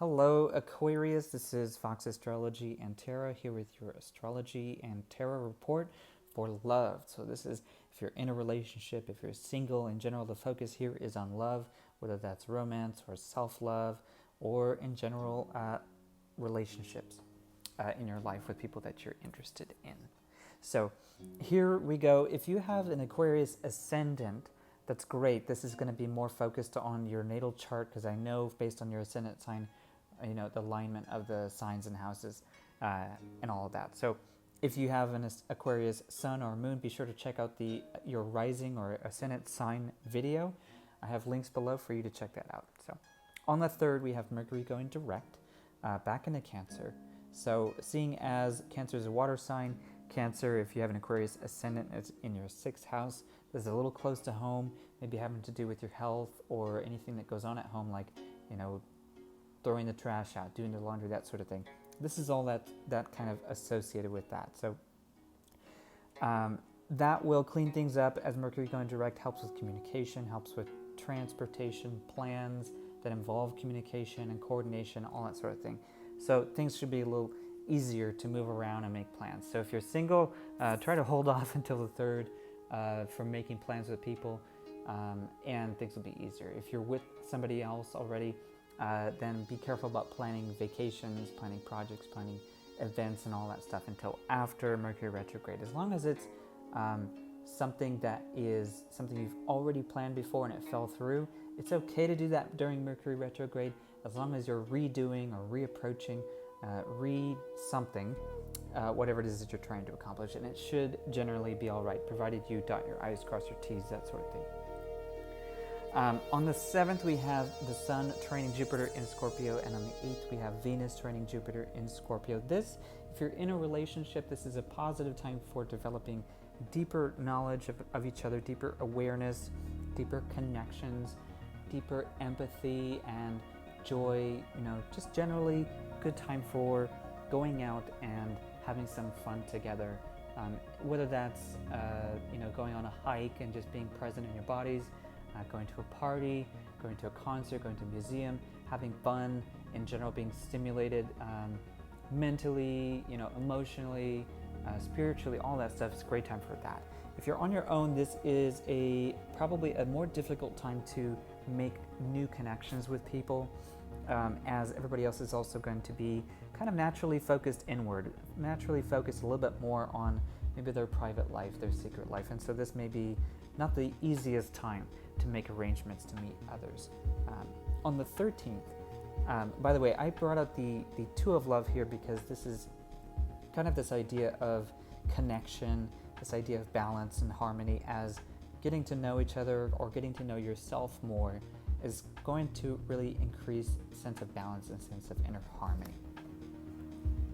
Hello, Aquarius. This is Fox Astrology and Tarot here with your astrology and tarot report for love. So this is if you're in a relationship, if you're single, in general, the focus here is on love, whether that's romance or self-love, or in general relationships in your life with people that you're interested in. So here we go. If you have an Aquarius ascendant, that's great. This is going to be more focused on your natal chart because I know based on your ascendant sign, the alignment of the signs and houses and all of that. So if you have an Aquarius sun or moon, be sure to check out your rising or ascendant sign video. I have links below for you to check that out. So on the 3rd, we have Mercury going direct back into Cancer. So seeing as Cancer is a water sign, Cancer, if you have an Aquarius ascendant, is in your 6th house. This is a little close to home, maybe having to do with your health or anything that goes on at home, like, throwing the trash out, doing the laundry, that sort of thing. This is all that kind of associated with that. So that will clean things up as Mercury going direct helps with communication, helps with transportation, plans that involve communication and coordination, all that sort of thing. So things should be a little easier to move around and make plans. So if you're single, try to hold off until the 3rd from making plans with people, and things will be easier. If you're with somebody else already, then be careful about planning vacations, planning projects, planning events and all that stuff until after Mercury retrograde. As long as it's something that is something you've already planned before and it fell through, it's okay to do that during Mercury retrograde, as long as you're redoing or reapproaching something, whatever it is that you're trying to accomplish, and it should generally be all right, provided you dot your I's, cross your T's, that sort of thing. On the 7th, we have the Sun training Jupiter in Scorpio, and on the 8th, we have Venus training Jupiter in Scorpio. This, if you're in a relationship, this is a positive time for developing deeper knowledge of each other, deeper awareness, deeper connections, deeper empathy and joy, just generally good time for going out and having some fun together. Whether that's, going on a hike and just being present in your bodies, going to a party, going to a concert, going to a museum, having fun, in general being stimulated mentally, emotionally, spiritually, all that stuff is a great time for that. If you're on your own, this is probably a more difficult time to make new connections with people, as everybody else is also going to be kind of naturally focused inward, naturally focused a little bit more on maybe their private life, their secret life, and so this may be not the easiest time to make arrangements to meet others. On the 13th, by the way, I brought out the Two of Love here because this is kind of this idea of connection, this idea of balance and harmony, as getting to know each other or getting to know yourself more is going to really increase a sense of balance and sense of inner harmony.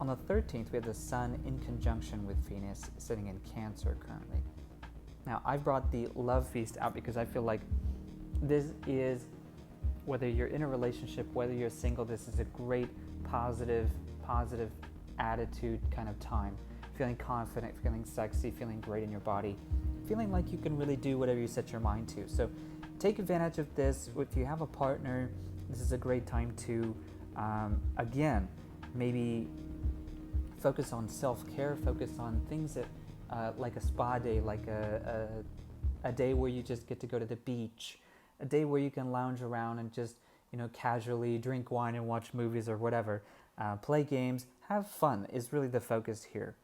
On the 13th, we have the Sun in conjunction with Venus sitting in Cancer currently. Now, I brought the Love Feast out because I feel like this is, whether you're in a relationship, whether you're single, this is a great positive attitude kind of time. Feeling confident, feeling sexy, feeling great in your body, feeling like you can really do whatever you set your mind to. So take advantage of this. If you have a partner, this is a great time to, again, maybe focus on self-care, focus on things that, like a spa day, like a day where you just get to go to the beach, a day where you can lounge around and just, casually drink wine and watch movies or whatever, play games, have fun is really the focus here.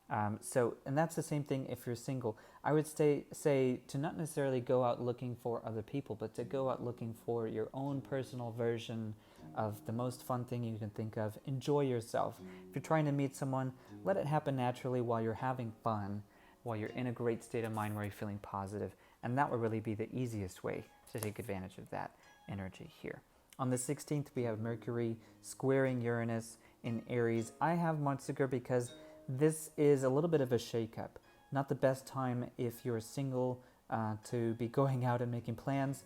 And that's the same thing if you're single. I would say to not necessarily go out looking for other people, but to go out looking for your own personal version of the most fun thing you can think of. Enjoy yourself. If you're trying to meet someone, let it happen naturally while you're having fun, while you're in a great state of mind where you're feeling positive. And that will really be the easiest way to take advantage of that energy here. On the 16th, we have Mercury squaring Uranus in Aries. I have Monstigar because this is a little bit of a shakeup. Not the best time if you're single to be going out and making plans.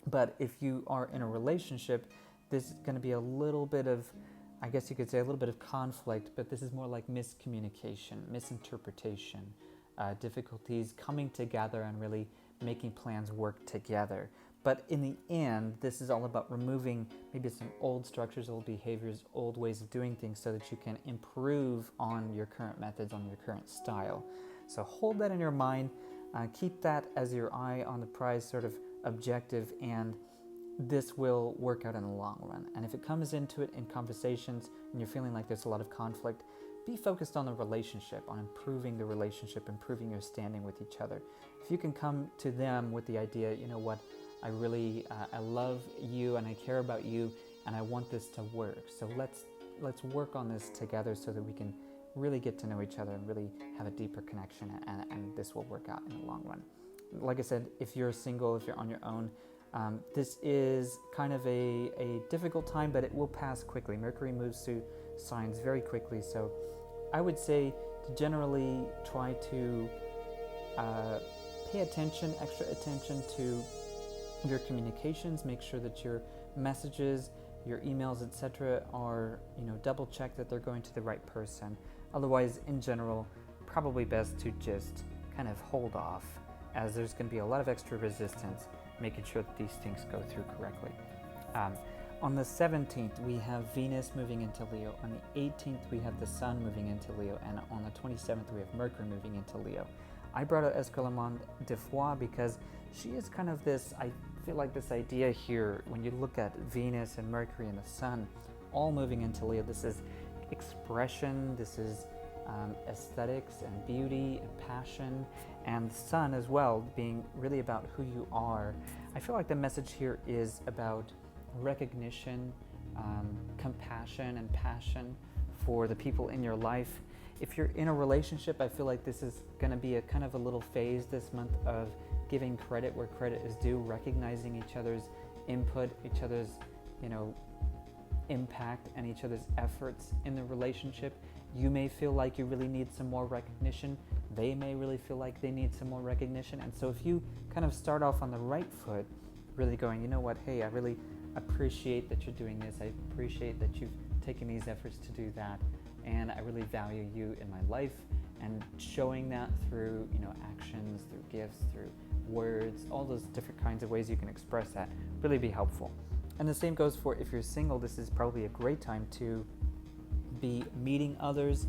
But if you are in a relationship, this is going to be a little bit of, I guess you could say, a little bit of conflict, but this is more like miscommunication, misinterpretation, difficulties coming together and really making plans work together. But in the end, this is all about removing maybe some old structures, old behaviors, old ways of doing things so that you can improve on your current methods, on your current style. So hold that in your mind, keep that as your eye on the prize sort of objective, and this will work out in the long run. And if it comes into it in conversations and you're feeling like there's a lot of conflict, be focused on the relationship, on improving the relationship, improving your standing with each other. If you can come to them with the idea, you know what, I love you and I care about you and I want this to work. So let's work on this together so that we can really get to know each other and really have a deeper connection, and this will work out in the long run. Like I said, if you're single, if you're on your own, this is kind of a difficult time, but it will pass quickly. Mercury moves through signs very quickly, so I would say to generally try to pay attention, extra attention to your communications. Make sure that your messages, your emails, etc. are, double check that they're going to the right person. Otherwise, in general, probably best to just kind of hold off, as there's going to be a lot of extra resistance making sure that these things go through correctly. On the 17th, we have Venus moving into Leo. On the 18th, we have the Sun moving into Leo. And on the 27th, we have Mercury moving into Leo. I brought out Escalade de Foix because she is kind of this, I feel like this idea here, when you look at Venus and Mercury and the Sun all moving into Leo, this is expression, this is aesthetics and beauty and passion, and the Sun as well being really about who you are. I feel like the message here is about recognition, compassion and passion for the people in your life. If you're in a relationship, I feel like this is going to be a kind of a little phase this month of giving credit where credit is due, recognizing each other's input, each other's, impact and each other's efforts in the relationship. You may feel like you really need some more recognition. They may really feel like they need some more recognition. And so if you kind of start off on the right foot, really going, you know what, hey, I really appreciate that you're doing this. I appreciate that you've taken these efforts to do that. And I really value you in my life, and showing that through, actions, through gifts, through words, all those different kinds of ways you can express that, really be helpful. And the same goes for if you're single. This is probably a great time to be meeting others,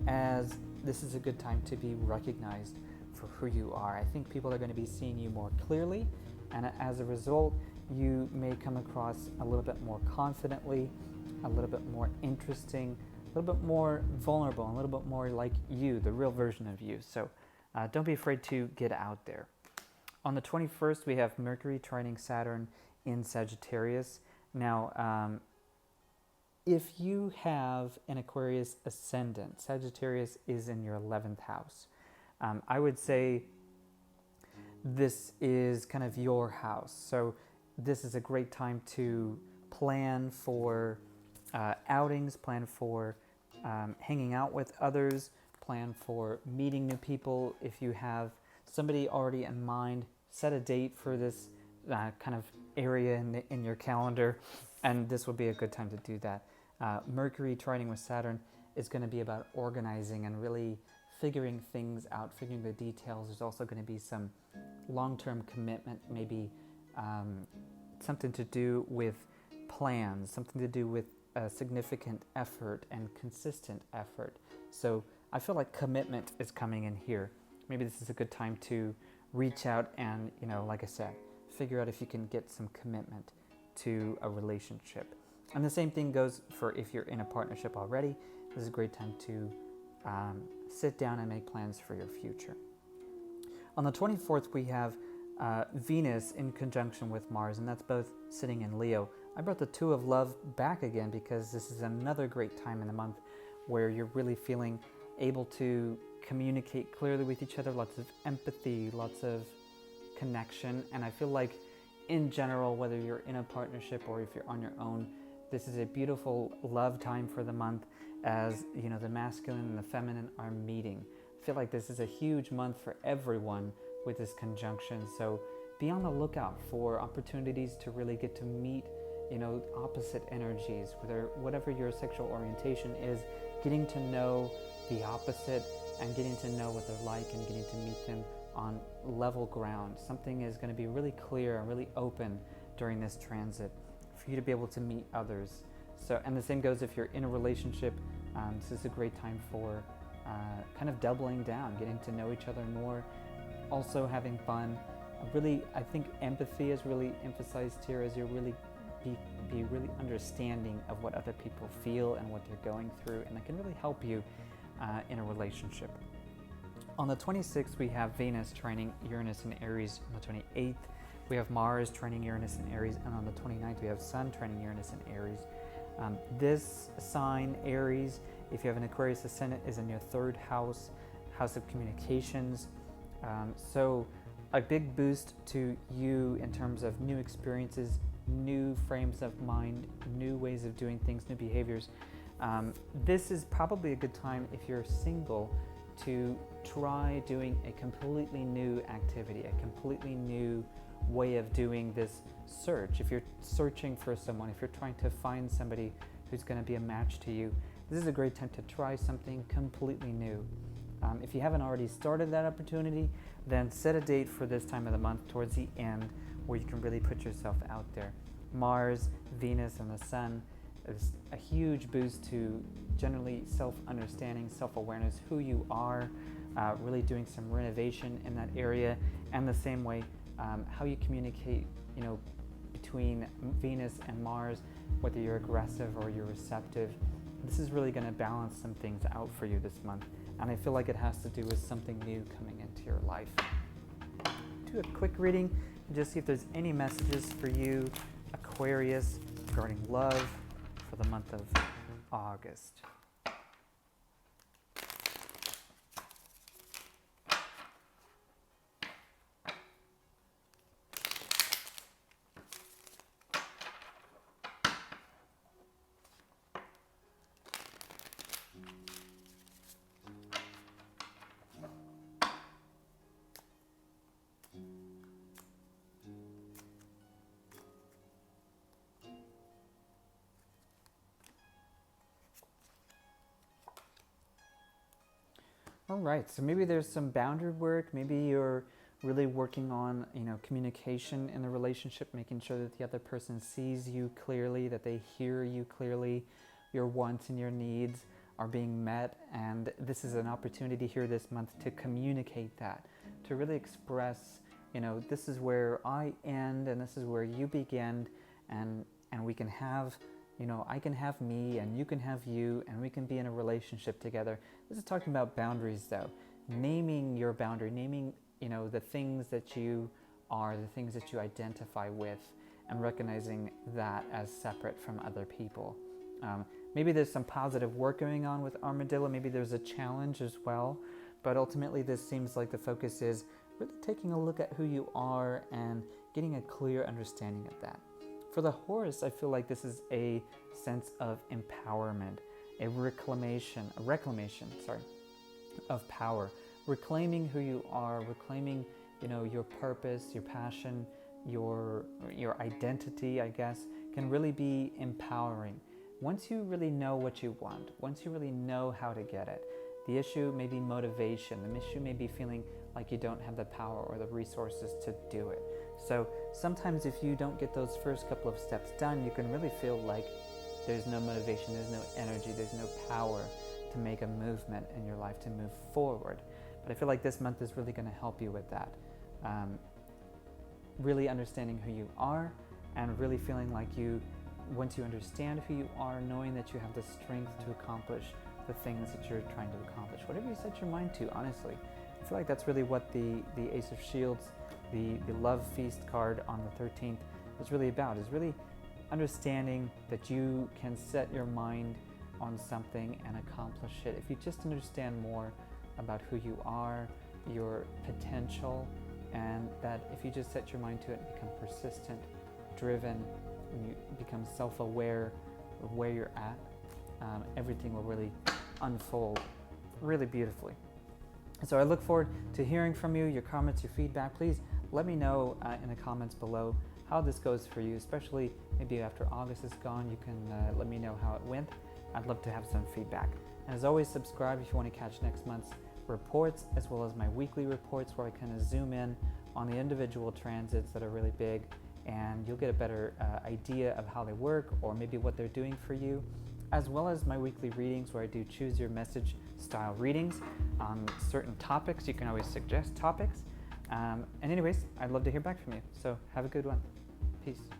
as this is a good time to be recognized for who you are. I think people are going to be seeing you more clearly, and as a result, you may come across a little bit more confidently, a little bit more interesting, a little bit more vulnerable, a little bit more like you, the real version of you. So don't be afraid to get out there. On the 21st, we have Mercury trining Saturn in Sagittarius. Now, if you have an Aquarius ascendant, Sagittarius is in your 11th house. I would say this is kind of your house. So this is a great time to plan for outings, plan for hanging out with others, plan for meeting new people. If you have somebody already in mind, set a date for this kind of area in your calendar, and this will be a good time to do that. Mercury trining with Saturn is going to be about organizing and really figuring things out, figuring the details. There's also going to be some long-term commitment, maybe something to do with plans, something to do with significant effort and consistent effort. So I feel like commitment is coming in here. Maybe this is a good time to reach out and, like I said, figure out if you can get some commitment to a relationship. And the same thing goes for if you're in a partnership already. This is a great time to sit down and make plans for your future. On the 24th, we have Venus in conjunction with Mars, and that's both sitting in Leo. I brought the Two of Love back again because this is another great time in the month where you're really feeling able to communicate clearly with each other, lots of empathy, lots of connection. And I feel like in general, whether you're in a partnership or if you're on your own, this is a beautiful love time for the month, as the masculine and the feminine are meeting. I feel like this is a huge month for everyone with this conjunction. So be on the lookout for opportunities to really get to meet opposite energies, whatever your sexual orientation is, getting to know the opposite and getting to know what they're like and getting to meet them on level ground. Something is going to be really clear and really open during this transit for you to be able to meet others. So, and the same goes if you're in a relationship. This is a great time for kind of doubling down, getting to know each other more, also having fun. Really, I think empathy is really emphasized here, as you really be really understanding of what other people feel and what they're going through, and it can really help you in a relationship. On the 26th, we have Venus trining Uranus in Aries. On the 28th, we have Mars trining Uranus in Aries, and on the 29th, we have Sun trining Uranus in Aries. This sign, Aries, if you have an Aquarius Ascendant, is in your third house of communications. So a big boost to you in terms of new experiences, new frames of mind, new ways of doing things, new behaviors. This is probably a good time, if you're single, to try doing a completely new activity, a completely new way of doing this search. If you're searching for someone, if you're trying to find somebody who's going to be a match to you, this is a great time to try something completely new. If you haven't already started that opportunity, then set a date for this time of the month towards the end where you can really put yourself out there. Mars, Venus, and the Sun is a huge boost to generally self-understanding, self-awareness, who you are, really doing some renovation in that area, and the same way how you communicate, between Venus and Mars, whether you're aggressive or you're receptive. This is really going to balance some things out for you this month, and I feel like it has to do with something new coming into your life. Do a quick reading and just see if there's any messages for you, Aquarius, regarding love for the month of August. All right, so maybe there's some boundary work. Maybe you're really working on, communication in the relationship, making sure that the other person sees you clearly, that they hear you clearly, your wants and your needs are being met. And this is an opportunity here this month to communicate that, to really express, this is where I end and this is where you begin, and we can have, I can have me and you can have you, and we can be in a relationship together. This is talking about boundaries, though. Naming your boundary, naming, the things that you are, the things that you identify with, and recognizing that as separate from other people. Maybe there's some positive work going on with Armadillo. Maybe there's a challenge as well. But ultimately, this seems like the focus is really taking a look at who you are and getting a clear understanding of that. For the Horse, I feel like this is a sense of empowerment, a reclamation of power, reclaiming who you are, reclaiming, your purpose, your passion, your identity, I guess, can really be empowering. Once you really know what you want, once you really know how to get it, the issue may be motivation. The issue may be feeling like you don't have the power or the resources to do it. So sometimes if you don't get those first couple of steps done, you can really feel like there's no motivation, there's no energy, there's no power to make a movement in your life, to move forward. But I feel like this month is really going to help you with that. Really understanding who you are, and really feeling like once you understand who you are, knowing that you have the strength to accomplish the things that you're trying to accomplish. Whatever you set your mind to, honestly. I feel like that's really what the Ace of Shields, the Love Feast card on the 13th is really about, is really understanding that you can set your mind on something and accomplish it. If you just understand more about who you are, your potential, and that if you just set your mind to it and become persistent, driven, and you become self-aware of where you're at, everything will really unfold really beautifully. So I look forward to hearing from you, your comments, your feedback. Please let me know in the comments below how this goes for you, especially maybe after August is gone. You can let me know how it went. I'd love to have some feedback. And as always, subscribe if you want to catch next month's reports as well as my weekly reports where I kind of zoom in on the individual transits that are really big, and you'll get a better idea of how they work or maybe what they're doing for you, as well as my weekly readings where I do choose your message style readings on certain topics. You can always suggest topics. And anyways, I'd love to hear back from you. So have a good one. Peace.